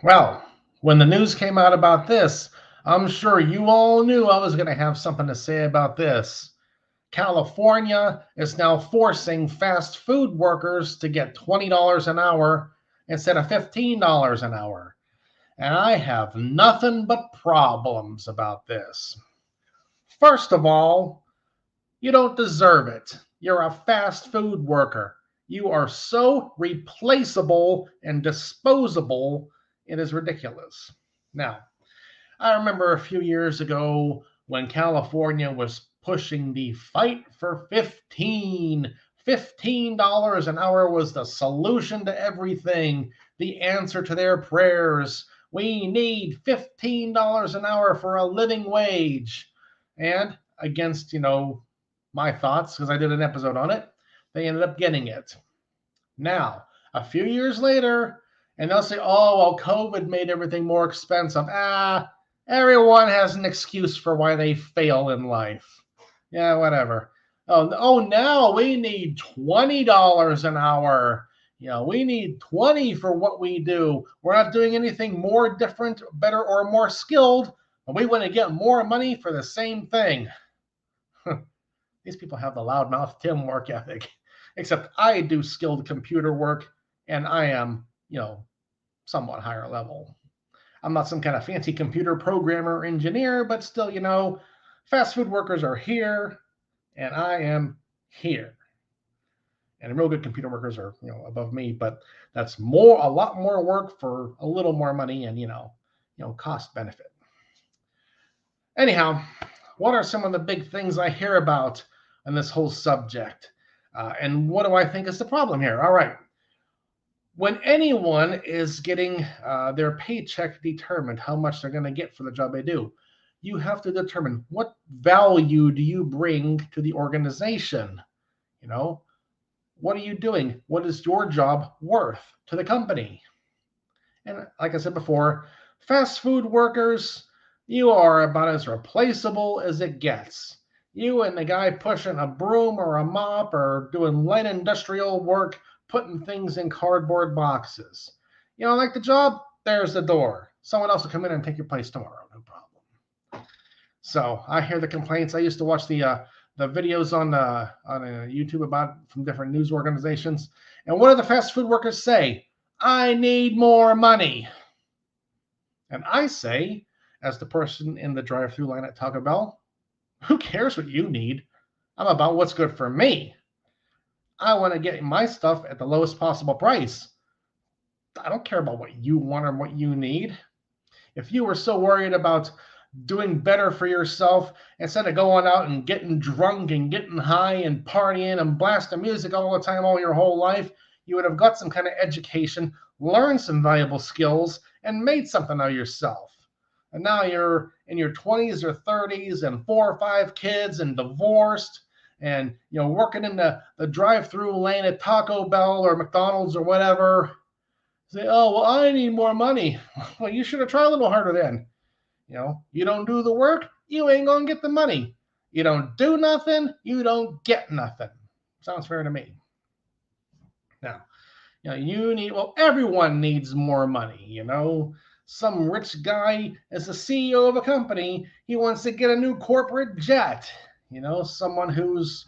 Well, when the news came out about this, I'm sure you all knew I was going to have something to say about this. California is now forcing fast food workers to get $20 an hour instead of $15 an hour. And I have nothing but problems about this. First of all, you don't deserve it. You're a fast food worker. You are so replaceable and disposable, it is ridiculous. Now, I remember a few years ago when California was pushing the fight for 15 $15 an hour was the solution to everything, the answer to their prayers. We need $15 an hour for a living wage. And against, my thoughts, because I did an episode on it, they ended up getting it. Now, a few years later, and they'll say, oh, well, COVID made everything more expensive. Everyone has an excuse for why they fail in life. Yeah, whatever. Oh, now we need $20 an hour. We need 20 for what we do. We're not doing anything more different, better, or more skilled, and we want to get more money for the same thing. These people have the loudmouth Tim work ethic, except I do skilled computer work, and I am, somewhat higher level. I'm not some kind of fancy computer programmer or engineer, but still, fast food workers are here, and I am here. And real good computer workers are, above me, but that's a lot more work for a little more money and, cost benefit. Anyhow, what are some of the big things I hear about on this whole subject? And what do I think is the problem here? All right. When anyone is getting their paycheck determined, how much they're going to get for the job they do, you have to determine what value do you bring to the organization? What are you doing? What is your job worth to the company? And like I said before, fast food workers, you are about as replaceable as it gets. You and the guy pushing a broom or a mop or doing light industrial work, putting things in cardboard boxes. You don't like the job? There's the door. Someone else will come in and take your place tomorrow. No problem. So I hear the complaints. I used to watch the videos on YouTube about from different news organizations. And what do the fast food workers say? I need more money. And I say, as the person in the drive-through line at Taco Bell, who cares what you need? I'm about what's good for me. I want to get my stuff at the lowest possible price. I don't care about what you want or what you need. If you were so worried about doing better for yourself instead of going out and getting drunk and getting high and partying and blasting music all the time all your whole life, you would have got some kind of education, learned some valuable skills, and made something of yourself. And now you're in your 20s or 30s and 4 or 5 kids and divorced and working in the drive-through lane at Taco Bell or McDonald's or whatever. Say, oh, well, I need more money. Well, you should have tried a little harder then. You don't do the work, you ain't gonna get the money. You don't do nothing, you don't get nothing. Sounds fair to me. Now, everyone needs more money. Some rich guy is the CEO of a company, he wants to get a new corporate jet. Someone who's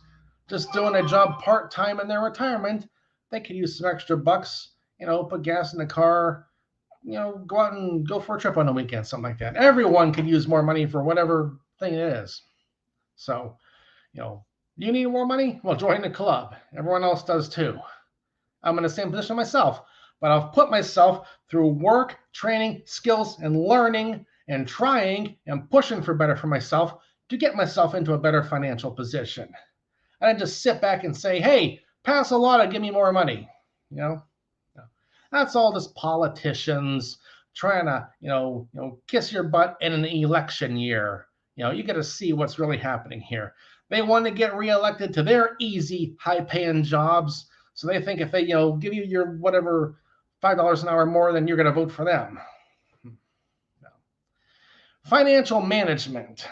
just doing a job part-time in their retirement, they could use some extra bucks, put gas in the car, go out and go for a trip on the weekend, something like that. Everyone could use more money for whatever thing it is. So, you need more money? Well, join the club. Everyone else does too. I'm in the same position myself, but I've put myself through work, training, skills, and learning, and trying and pushing for better for myself to get myself into a better financial position. I didn't just sit back and say, hey, pass a law to give me more money. That's all just politicians trying to, kiss your butt in an election year. You got to see what's really happening here. They want to get reelected to their easy, high-paying jobs. So they think if they, give you your whatever $5 an hour more, then you're going to vote for them. No. Financial management.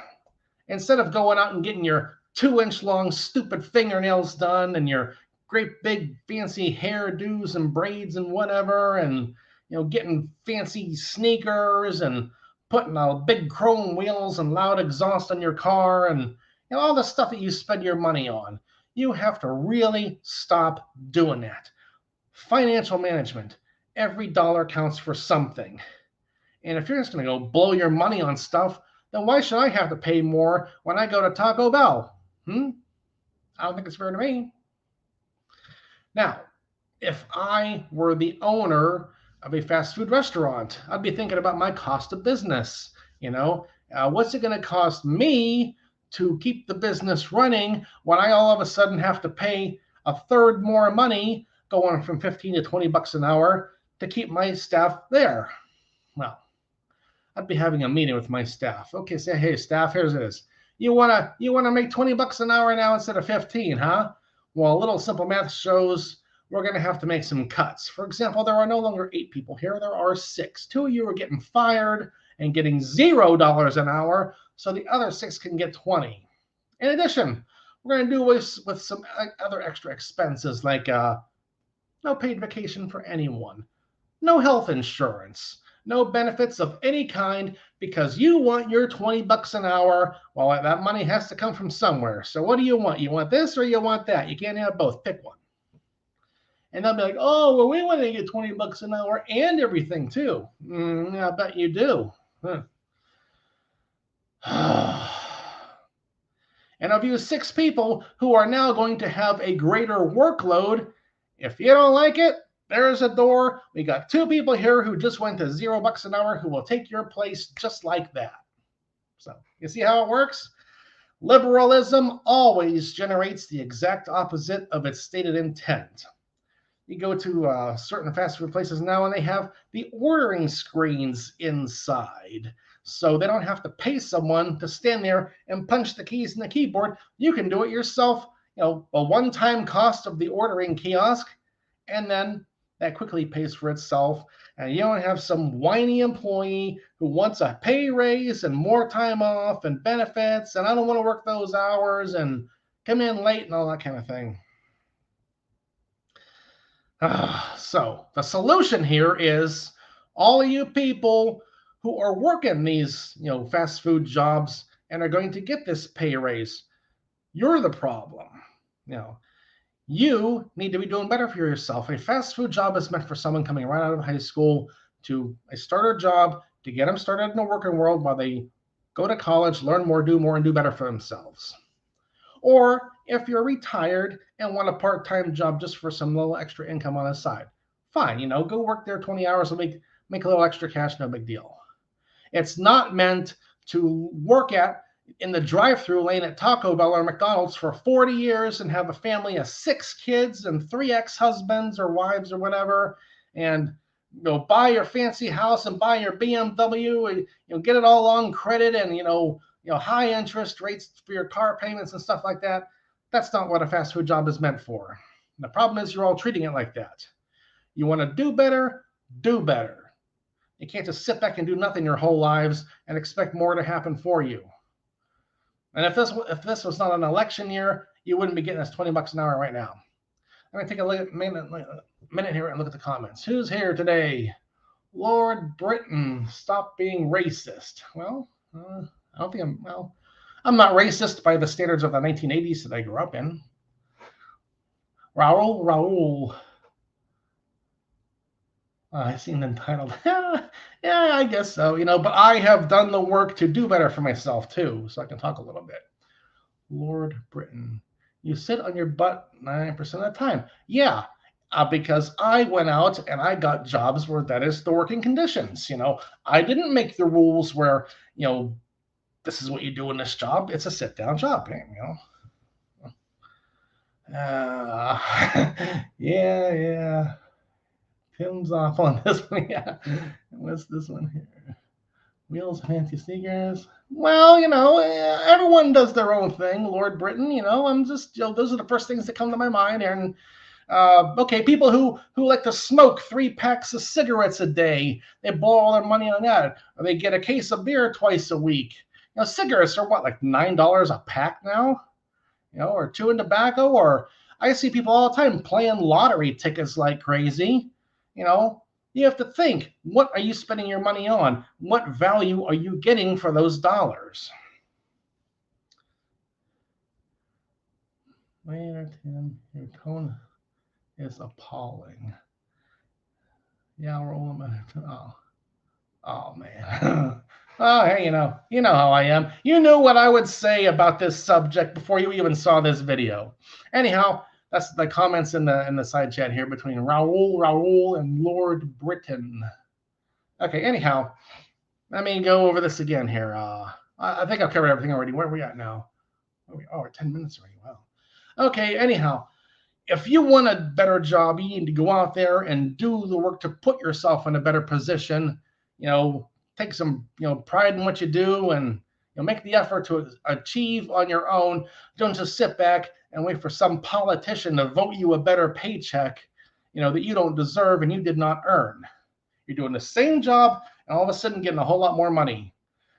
Instead of going out and getting your 2-inch long stupid fingernails done and your great big fancy hairdos and braids and whatever, and getting fancy sneakers and putting big chrome wheels and loud exhaust on your car and all the stuff that you spend your money on. You have to really stop doing that. Financial management. Every dollar counts for something. And if you're just going to go blow your money on stuff, then why should I have to pay more when I go to Taco Bell? I don't think it's fair to me. Now, if I were the owner of a fast food restaurant, I'd be thinking about my cost of business. What's it going to cost me to keep the business running when I all of a sudden have to pay a third more money, going from 15 to 20 bucks an hour, to keep my staff there? Well, I'd be having a meeting with my staff. Okay, say, hey, staff, here's it is. You wanna make 20 bucks an hour now instead of 15, huh? Well, a little simple math shows we're gonna have to make some cuts. For example, there are no longer 8 people here, there are 6. 2 of you are getting fired and getting $0 an hour, so the other 6 can get 20. In addition, we're gonna do with some other extra expenses like no paid vacation for anyone, no health insurance, no benefits of any kind, because you want your 20 bucks an hour. Well, that money has to come from somewhere. So what do you want? You want this or you want that? You can't have both. Pick one. And they'll be like, oh, well, we want to get 20 bucks an hour and everything too. I bet you do. And of you 6 people who are now going to have a greater workload, if you don't like it, there's a door. We got 2 people here who just went to $0 an hour who will take your place just like that. So you see how it works? Liberalism always generates the exact opposite of its stated intent. You go to certain fast food places now and they have the ordering screens inside. So they don't have to pay someone to stand there and punch the keys in the keyboard. You can do it yourself, a one-time cost of the ordering kiosk, and then that quickly pays for itself. And you don't have some whiny employee who wants a pay raise and more time off and benefits, and I don't want to work those hours and come in late and all that kind of thing. So the solution here is all of you people who are working these fast food jobs and are going to get this pay raise, you're the problem. You need to be doing better for yourself. A fast food job is meant for someone coming right out of high school to a starter job to get them started in the working world while they go to college, learn more, and do better for themselves. Or if you're retired and want a part-time job just for some little extra income on the side, fine, go work there 20 hours a week, make a little extra cash, no big deal. It's not meant to work in the drive-through lane at Taco Bell or McDonald's for 40 years and have a family of 6 kids and 3 ex-husbands or wives or whatever, and buy your fancy house and buy your BMW and get it all on credit and high interest rates for your car payments and stuff like that. That's not what a fast food job is meant for. The problem is you're all treating it like that. You want to do better, do better. You can't just sit back and do nothing your whole lives and expect more to happen for you. And if this was not an election year, you wouldn't be getting us 20 bucks an hour right now. I'm going to take a minute here and look at the comments. Who's here today? Lord Britain, stop being racist. Well, I don't think I'm not racist by the standards of the 1980s that I grew up in. Raul. I seen them titled. Yeah, I guess so, but I have done the work to do better for myself too, so I can talk a little bit. Lord Britain, you sit on your butt 9% of the time. Yeah, because I went out and I got jobs where that is the working conditions. I didn't make the rules where, this is what you do in this job. It's a sit-down job, yeah. Tim's off on this one. Yeah. What's this one here? Wheels, fancy sneakers. Well, everyone does their own thing, Lord Britain. I'm just, those are the first things that come to my mind. And okay, people who like to smoke 3 packs of cigarettes a day, they blow all their money on that. Or they get a case of beer twice a week. Cigarettes are what, like $9 a pack now? Or chewing tobacco. Or I see people all the time playing lottery tickets like crazy. You have to think, what are you spending your money on? What value are you getting for those dollars? Man, Tim, your tone is appalling. Yeah, we're all oh man. Oh, hey, you know how I am. You knew what I would say about this subject before you even saw this video. Anyhow, that's the comments in the side chat here between Raoul, and Lord Britain. Okay, anyhow, let me go over this again here. I think I've covered everything already. Where are we at now? We're 10 minutes already. Wow. Okay, anyhow, if you want a better job, you need to go out there and do the work to put yourself in a better position. Take some pride in what you do, and make the effort to achieve on your own. Don't just sit back and wait for some politician to vote you a better paycheck, that you don't deserve and you did not earn. You're doing the same job and all of a sudden getting a whole lot more money.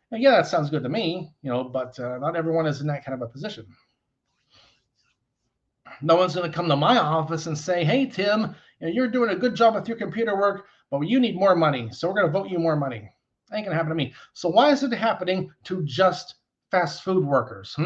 And yeah, that sounds good to me, but not everyone is in that kind of a position. No one's going to come to my office and say, hey, Tim, you're doing a good job with your computer work, but you need more money, so we're going to vote you more money. That ain't going to happen to me. So why is it happening to just fast food workers?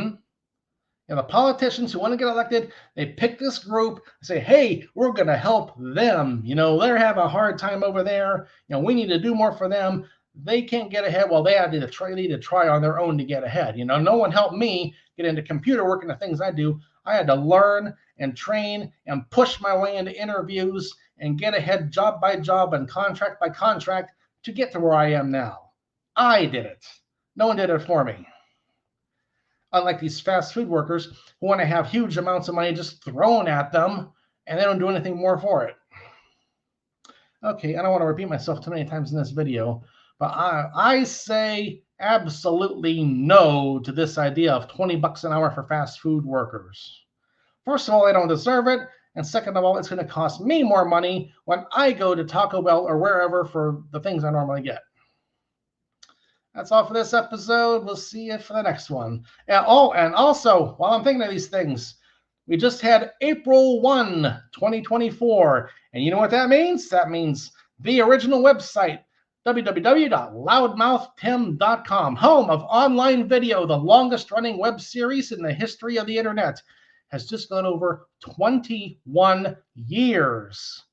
The politicians who want to get elected, they pick this group and say, hey, we're going to help them. They're having a hard time over there. We need to do more for them. They can't get ahead. Well, they need to try on their own to get ahead. No one helped me get into computer work and the things I do. I had to learn and train and push my way into interviews and get ahead job by job and contract by contract to get to where I am now. I did it. No one did it for me. Unlike these fast food workers who want to have huge amounts of money just thrown at them and they don't do anything more for it. Okay, I don't want to repeat myself too many times in this video, but I say absolutely no to this idea of $20 an hour for fast food workers. First of all, they don't deserve it. And second of all, it's going to cost me more money when I go to Taco Bell or wherever for the things I normally get. That's all for this episode. We'll see you for the next one. And also, while I'm thinking of these things, we just had April 1, 2024. And you know what that means? That means the original website, www.loudmouthtim.com, home of online video, the longest running web series in the history of the internet, has just gone over 21 years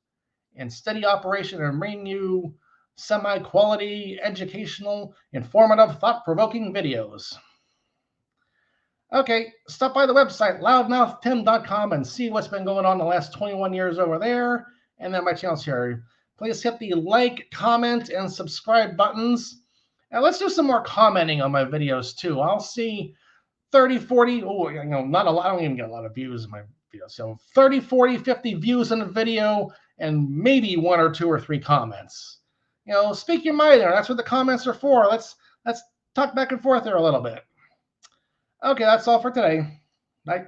in steady operation and bringing you semi-quality, educational, informative, thought-provoking videos. Okay, stop by the website, loudmouthtim.com, and see what's been going on the last 21 years over there, and then my channel's here. Please hit the like, comment, and subscribe buttons. And let's do some more commenting on my videos, too. I'll see 30, 40, not a lot. I don't even get a lot of views in my videos. So 30, 40, 50 views in a video, and maybe 1 or 2 or 3 comments. Speak your mind there. That's what the comments are for. Let's talk back and forth there a little bit. Okay, that's all for today. Bye.